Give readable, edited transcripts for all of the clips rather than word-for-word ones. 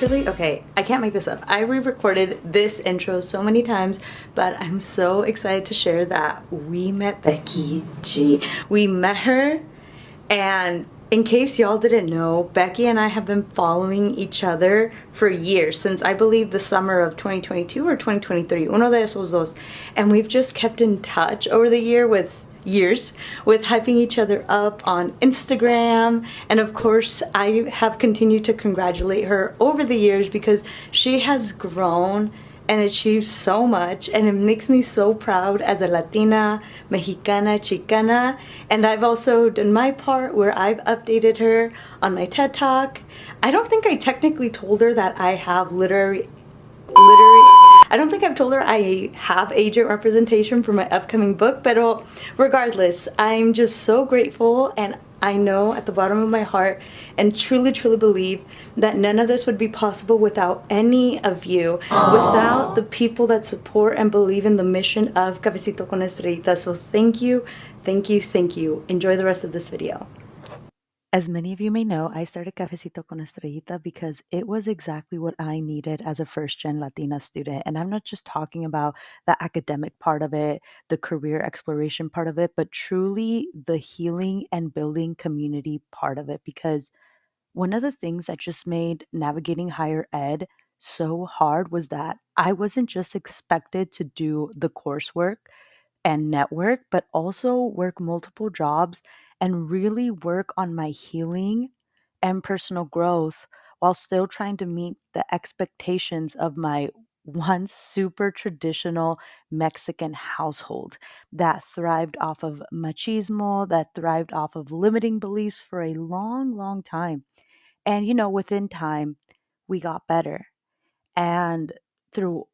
literally, okay, I can't make this up. I re-recorded this intro so many times, but I'm so excited to share that we met Becky G. We met her, and in case y'all didn't know, Becky and I have been following each other for years, since I believe the summer of 2022 or 2023, uno de esos dos. And we've just kept in touch over the years with hyping each other up on Instagram. And of course, I have continued to congratulate her over the years because she has grown and achieved so much, and it makes me so proud as a Latina, Mexicana, Chicana. And I've also done my part where I've updated her on my TED Talk. I don't think I technically told her that I have I don't think I've told her I have agent representation for my upcoming book, but regardless, I'm just so grateful, and I know at the bottom of my heart and truly believe that none of this would be possible without any of you, without the people that support and believe in the mission of Cafecito con Estrellita. So thank you. Enjoy the rest of this video. As many of you may know, I started Cafecito con Estrellita because it was exactly what I needed as a first-gen Latina student. And I'm not just talking about the academic part of it, the career exploration part of it, but truly the healing and building community part of it. Because one of the things that just made navigating higher ed so hard was that I wasn't just expected to do the coursework and network, but also work multiple jobs and really work on my healing and personal growth while still trying to meet the expectations of my once super traditional Mexican household that thrived off of machismo, that thrived off of limiting beliefs for a long time. And, within time, we got better. And through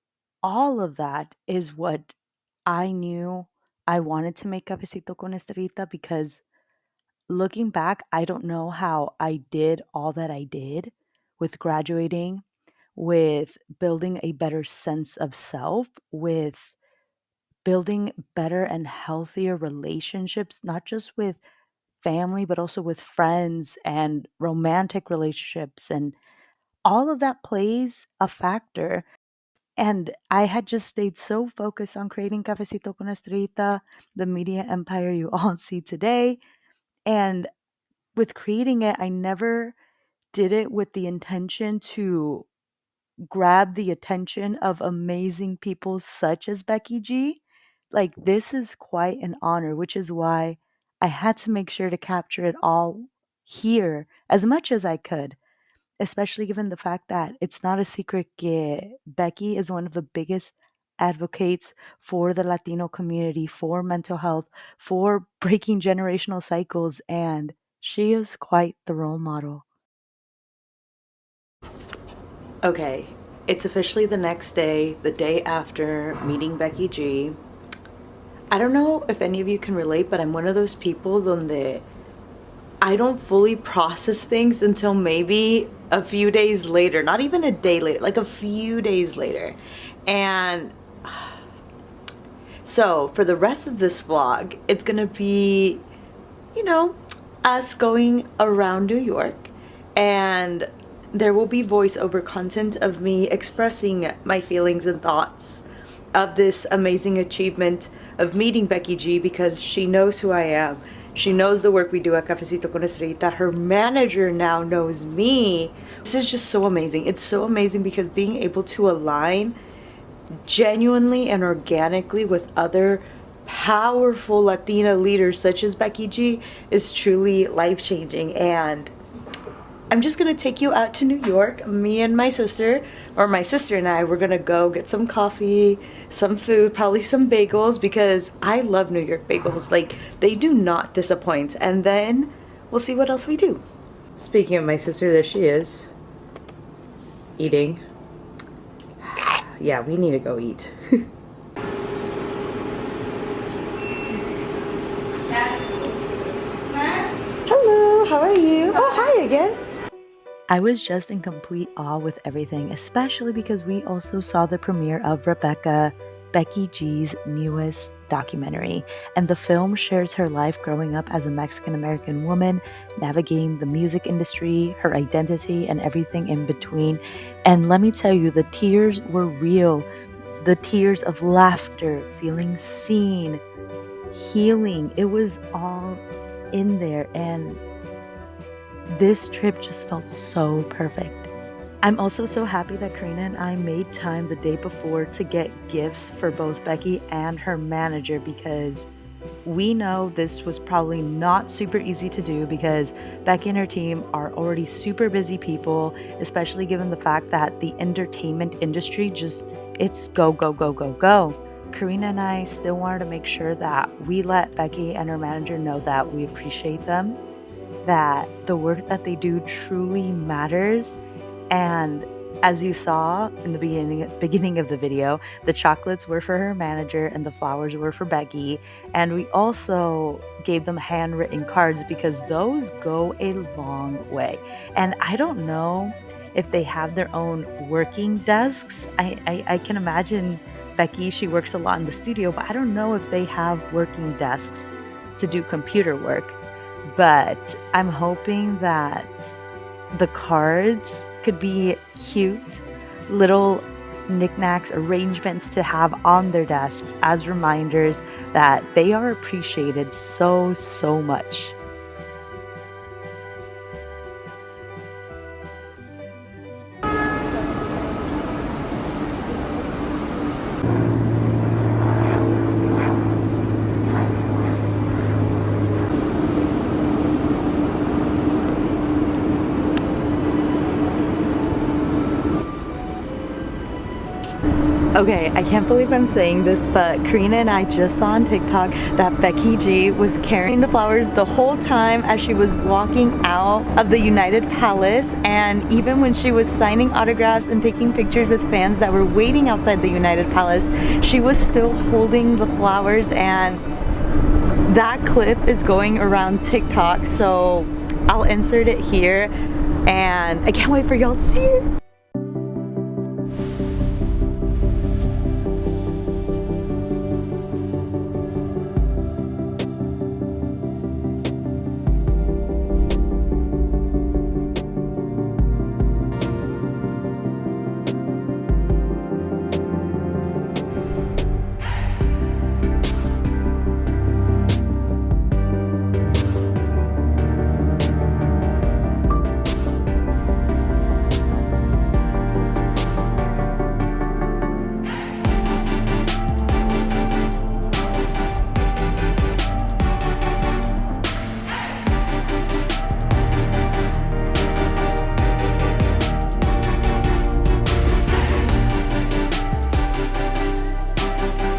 all of that is what I knew I wanted to make Cafecito con Estrellita, because looking back, I don't know how I did all that I did with graduating, with building a better sense of self, with building better and healthier relationships, not just with family, but also with friends and romantic relationships. And all of that plays a factor. And I had just stayed so focused on creating Cafecito con Estrellita, the media empire you all see today. And with creating it, I never did it with the intention to grab the attention of amazing people such as Becky G. Like, this is quite an honor, which is why I had to make sure to capture it all here as much as I could, especially given the fact that it's not a secret que Becky is one of the biggest advocates for the Latino community, for mental health, for breaking generational cycles, and she is quite the role model. Okay, it's officially the next day, the day after meeting Becky G. I don't know if any of you can relate, but I'm one of those people donde I don't fully process things until maybe a few days later, not even a day later, like a few days later. And so for the rest of this vlog, it's gonna be, us going around New York, and there will be voiceover content of me expressing my feelings and thoughts of this amazing achievement of meeting Becky G, because she knows who I am. She knows the work we do at Cafecito con Estrellita. Her manager now knows me. This is just so amazing. It's so amazing because being able to align genuinely and organically with other powerful Latina leaders such as Becky G is truly life-changing. And I'm just gonna take you out to New York. Me and my sister, or my sister and I, we're gonna go get some coffee, some food, probably some bagels, because I love New York bagels. Like, they do not disappoint. And then we'll see what else we do. Speaking of my sister, there she is, eating. Yeah, we need to go eat. Hello, how are you? Oh, hi again. I was just in complete awe with everything, especially because we also saw the premiere of Rebbeca, Becky G's newest documentary, and the film shares her life growing up as a Mexican-American woman, navigating the music industry, her identity, and everything in between. And let me tell you, the tears were real. The tears of laughter, feeling seen, healing. It was all in there, and this trip just felt so perfect. I'm also so happy that Karina and I made time the day before to get gifts for both Becky and her manager, because we know this was probably not super easy to do because Becky and her team are already super busy people, especially given the fact that the entertainment industry it's go, go, go, go, go. Karina and I still wanted to make sure that we let Becky and her manager know that we appreciate them, that the work that they do truly matters. And as you saw in the beginning of the video, the chocolates were for her manager and the flowers were for Becky. And we also gave them handwritten cards because those go a long way. And I don't know if they have their own working desks. I can imagine Becky, she works a lot in the studio, but I don't know if they have working desks to do computer work. But I'm hoping that the cards could be cute little knickknacks, arrangements to have on their desks as reminders that they are appreciated so, so much. Okay, I can't believe I'm saying this, but Karina and I just saw on TikTok that Becky G was carrying the flowers the whole time as she was walking out of the United Palace, and even when she was signing autographs and taking pictures with fans that were waiting outside the United Palace, she was still holding the flowers. And that clip is going around TikTok, so I'll insert it here, and I can't wait for y'all to see it.